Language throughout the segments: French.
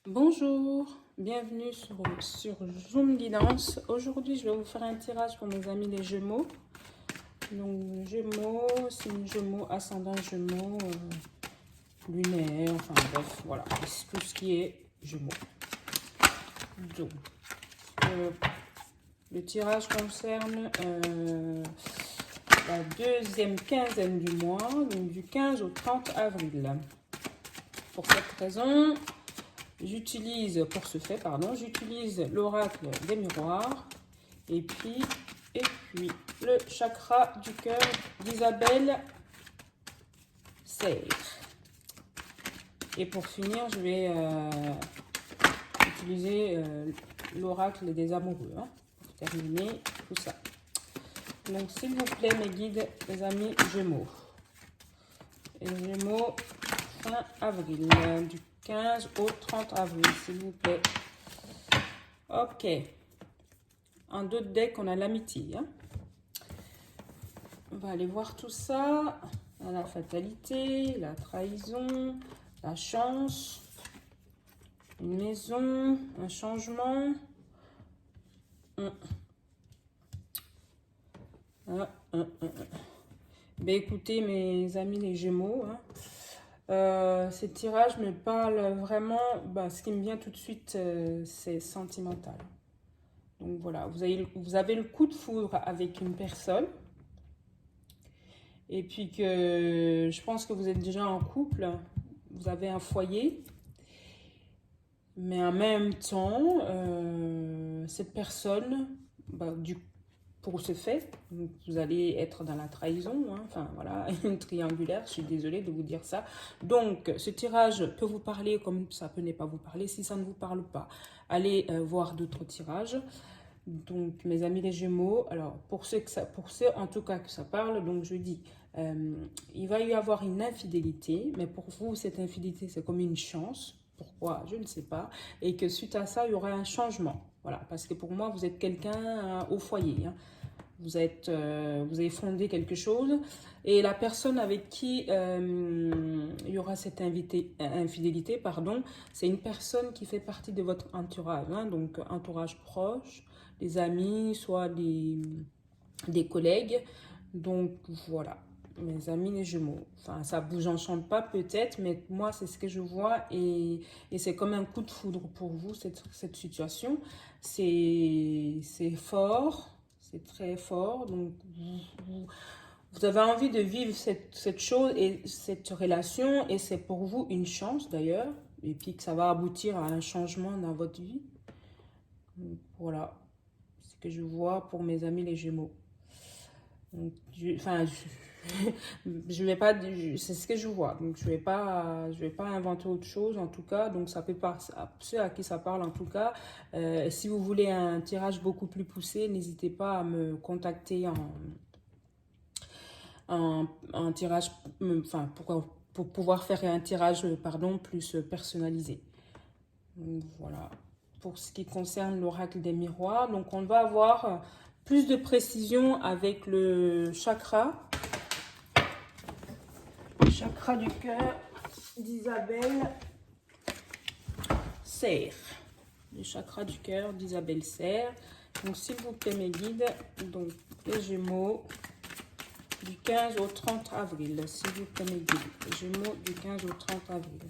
Bonjour, bienvenue sur Zoom Guidance. Aujourd'hui, je vais vous faire un tirage pour mes amis les Gémeaux. Donc, Gémeaux, signe Gémeaux, ascendant Gémeaux, lunaire, enfin bref, voilà, tout ce qui est Gémeaux. Donc, le tirage concerne la deuxième quinzaine du mois, donc du 15 au 30 avril. Pour cette raison, j'utilise l'oracle des miroirs et puis le chakra du cœur d'Isabelle Serre. Et pour finir, je vais utiliser l'oracle des amoureux pour terminer tout ça. Donc s'il vous plaît mes guides, les amis Gémeaux. Et Gémeaux fin avril, du 15 au 30 avril, s'il vous plaît. Ok. En d'autres decks, on a l'amitié. On va aller voir tout ça. On a la fatalité, la trahison, la chance, une maison, un changement. Ben écoutez, mes amis les Gémeaux, ces tirages me parlent vraiment. Ce qui me vient tout de suite, c'est sentimental. Donc voilà, vous avez le coup de foudre avec une personne. Et puis que je pense que vous êtes déjà en couple, vous avez un foyer. Mais en même temps, cette personne, pour ce fait, vous allez être dans la trahison, enfin voilà, une triangulaire, je suis désolée de vous dire ça. Donc, ce tirage peut vous parler comme ça peut ne pas vous parler. Si ça ne vous parle pas, allez voir d'autres tirages. Donc, mes amis les Gémeaux, alors pour ceux en tout cas que ça parle, donc je dis, il va y avoir une infidélité, mais pour vous, cette infidélité, c'est comme une chance. Pourquoi? Je ne sais pas. Et que suite à ça, il y aura un changement. Voilà, parce que pour moi, vous êtes quelqu'un au foyer. Vous avez fondé quelque chose. Et la personne avec qui il y aura cette infidélité, c'est une personne qui fait partie de votre entourage. Donc, entourage proche, des amis, soit des collègues. Donc, voilà. Mes amis les Gémeaux. Enfin, ça vous enchante pas peut-être, mais moi, c'est ce que je vois et c'est comme un coup de foudre pour vous, cette situation. C'est fort, c'est très fort. Donc, vous avez envie de vivre cette chose et cette relation et c'est pour vous une chance d'ailleurs. Et puis que ça va aboutir à un changement dans votre vie. Donc, voilà ce que je vois pour mes amis les Gémeaux. Donc, je vais pas, c'est ce que je vois. Donc, je vais pas inventer autre chose en tout cas. Donc, ça peut pas, ceux à qui ça parle en tout cas. Si vous voulez un tirage beaucoup plus poussé, n'hésitez pas à me contacter en tirage, enfin, pour pouvoir faire un tirage, plus personnalisé. Donc, voilà. Pour ce qui concerne l'oracle des miroirs, donc on va avoir plus de précision avec le chakra du cœur d'Isabelle Serre. Le chakra du cœur d'Isabelle Serre. Donc s'il vous plaît mes guides, donc les Gémeaux du 15 au 30 avril. S'il vous plaît mes guides, les Gémeaux du 15 au 30 avril.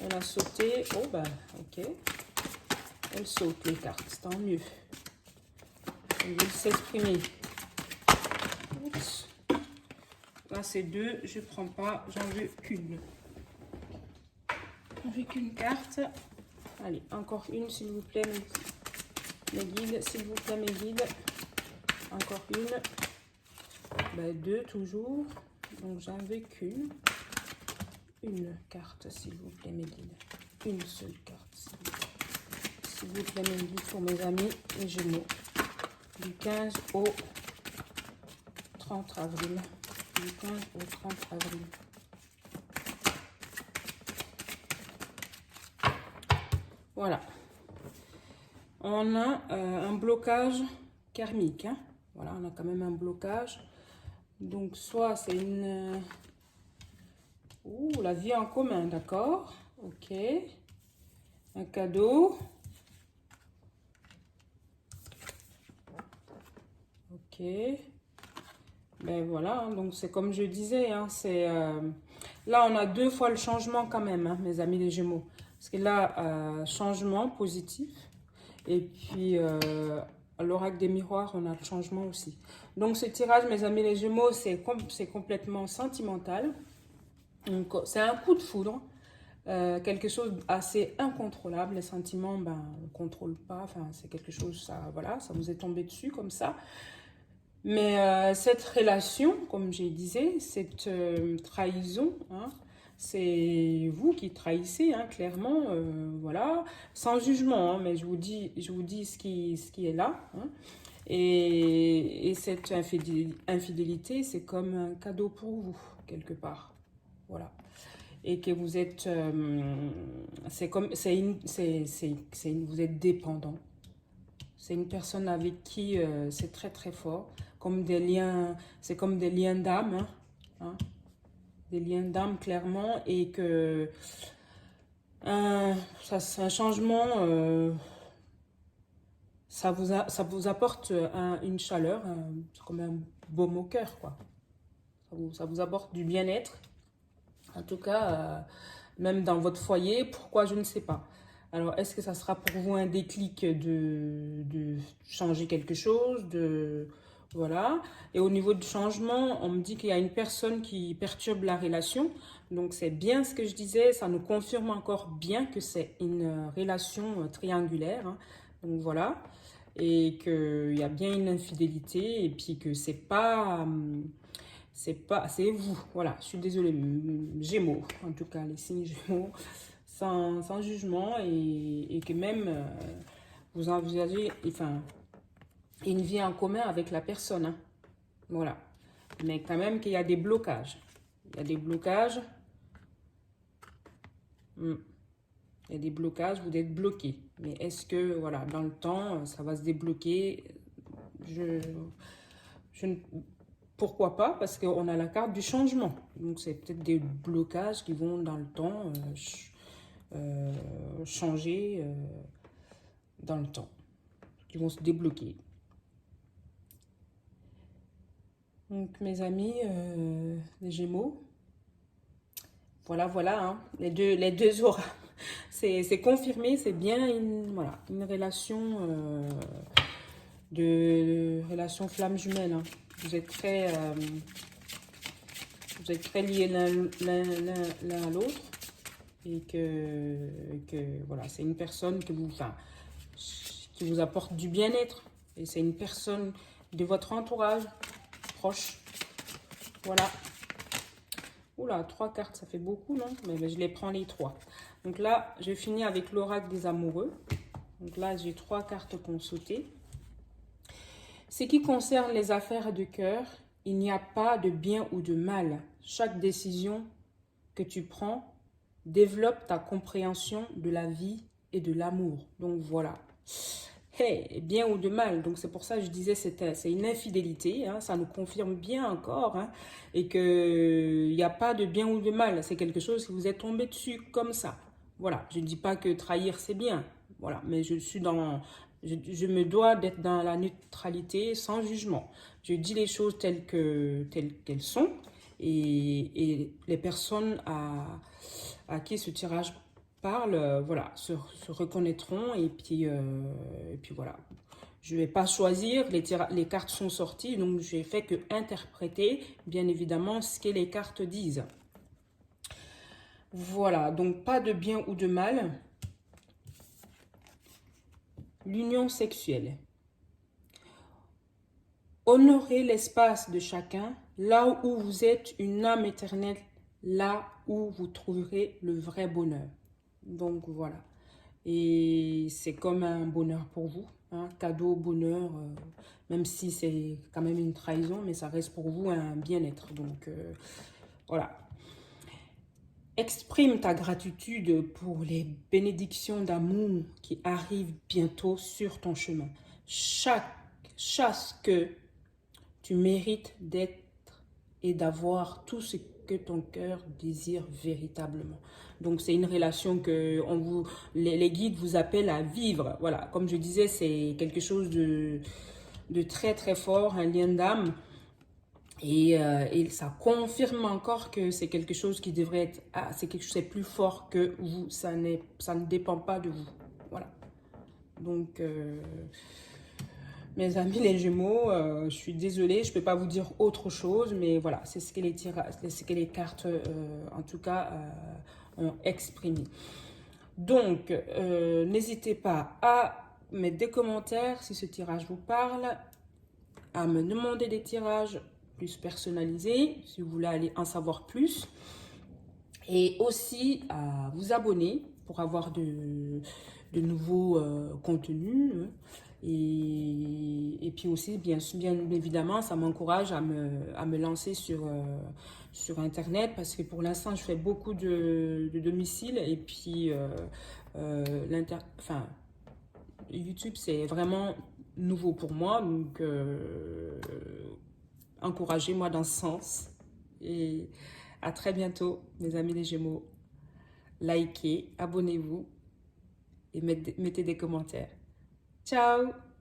Elle a sauté. Oh ok. Elle saute les cartes, tant mieux. Elle veut s'exprimer. Oups. Là, c'est 2. Je ne prends pas. J'en veux qu'une. J'en veux qu'une carte. Allez, encore une, s'il vous plaît, mes guides. S'il vous plaît, mes guides. Encore une. 2, toujours. Donc, j'en veux qu'une. Une carte, s'il vous plaît, mes guides. Une seule carte, s'il vous plaît, mes guides, pour mes amis les Gémeaux. Du 15 au 30 avril. Du 15 au 30 avril. Voilà. On a un blocage karmique. Voilà, on a quand même un blocage. Donc, soit c'est Ouh, la vie en commun, d'accord. Ok. Un cadeau. Ok. Ben voilà, hein, donc c'est comme je disais, hein, là on a 2 fois le changement quand même, hein, mes amis les Gémeaux. Parce que là, changement positif. Et puis, à l'oracle des miroirs, on a le changement aussi. Donc ce tirage, mes amis les Gémeaux, c'est complètement sentimental. Donc c'est un coup de foudre. Quelque chose assez incontrôlable. Les sentiments, ben, on ne contrôle pas. Enfin, c'est quelque chose, ça, voilà, ça vous est tombé dessus comme ça. Mais cette relation, comme je disais, cette trahison, hein, c'est vous qui trahissez, hein, clairement, voilà, sans jugement, hein, mais je vous dis ce qui est là. Hein. Et cette infidélité, c'est comme un cadeau pour vous, quelque part. Voilà. Et que vous êtes, c'est comme, vous êtes dépendant. C'est une personne avec qui c'est très très fort, comme des liens, c'est comme des liens d'âme, hein, hein, des liens d'âme clairement, et que ça c'est un changement, ça vous apporte une chaleur, c'est comme un baume au cœur, quoi. Ça vous apporte du bien-être, en tout cas, même dans votre foyer, pourquoi je ne sais pas. Alors, est-ce que ça sera pour vous un déclic de changer quelque chose, voilà. Et au niveau du changement, on me dit qu'il y a une personne qui perturbe la relation. Donc, c'est bien ce que je disais. Ça nous confirme encore bien que c'est une relation triangulaire. Hein. Donc, voilà. Et qu'il y a bien une infidélité. Et puis que c'est pas... c'est vous. Voilà. Je suis désolée. Gémeaux. En tout cas, les signes Gémeaux. Sans jugement. Et que même... vous envisagez... Enfin... une vie en commun avec la personne. Hein. Voilà. Mais quand même qu'il y a des blocages. Il y a des blocages. Il y a des blocages, vous êtes bloqué. Mais est-ce que, voilà, dans le temps, ça va se débloquer? Je ne... Pourquoi pas? Parce qu'on a la carte du changement. Donc, c'est peut-être des blocages qui vont, dans le temps, changer dans le temps. Qui vont se débloquer. Donc, mes amis, les Gémeaux, voilà, voilà, hein, les deux auras. C'est confirmé, c'est bien voilà, une relation relation flamme jumelle. Hein. Vous êtes très liés l'un à l'autre et que voilà, c'est une personne qui vous apporte du bien-être et c'est une personne de votre entourage proche. Voilà. Oula, 3 cartes, ça fait beaucoup, non? Mais je les prends les 3. Donc là, je finis avec l'oracle des amoureux. Donc là, j'ai 3 cartes qu'on sautait. Ce qui concerne les affaires de cœur, il n'y a pas de bien ou de mal. Chaque décision que tu prends développe ta compréhension de la vie et de l'amour. Donc voilà. Hey, bien ou de mal. Donc c'est pour ça que je disais c'est une infidélité. Hein, ça nous confirme bien encore. Hein, et qu'il n'y a pas de bien ou de mal. C'est quelque chose qui vous est tombé dessus comme ça. Voilà. Je ne dis pas que trahir c'est bien. Voilà. Mais je suis dans... Je me dois d'être dans la neutralité sans jugement. Je dis les choses telles qu'elles sont. Et les personnes à qui ce tirage parle, voilà, se reconnaîtront et puis voilà. Je ne vais pas choisir, les cartes sont sorties, donc je n'ai fait que interpréter, bien évidemment, ce que les cartes disent. Voilà, donc pas de bien ou de mal. L'union sexuelle. Honorez l'espace de chacun, là où vous êtes une âme éternelle, là où vous trouverez le vrai bonheur. Donc voilà. Et c'est comme un bonheur pour vous. Hein, cadeau, bonheur, même si c'est quand même une trahison, mais ça reste pour vous un bien-être. Donc voilà. Exprime ta gratitude pour les bénédictions d'amour qui arrivent bientôt sur ton chemin. Chasse que tu mérites d'être et d'avoir tout ce que ton cœur désire véritablement. Donc, c'est une relation que les guides vous appellent à vivre. Voilà, comme je disais, c'est quelque chose de très, très fort, un lien d'âme. Et ça confirme encore que c'est quelque chose qui devrait être, c'est plus fort que vous, ça ne dépend pas de vous. Voilà. Donc, mes amis les Gémeaux, je suis désolée, je ne peux pas vous dire autre chose, mais voilà, c'est ce que les cartes, en tout cas, ont exprimé. Donc, n'hésitez pas à mettre des commentaires si ce tirage vous parle, à me demander des tirages plus personnalisés, si vous voulez aller en savoir plus, et aussi à vous abonner pour avoir de nouveaux contenus. Et puis aussi, bien évidemment, ça m'encourage à me lancer sur Internet, parce que pour l'instant, je fais beaucoup de domicile, et puis YouTube, c'est vraiment nouveau pour moi, donc encouragez-moi dans ce sens. Et à très bientôt, mes amis les Gémeaux. Likez, abonnez-vous et mettez des commentaires. Ciao!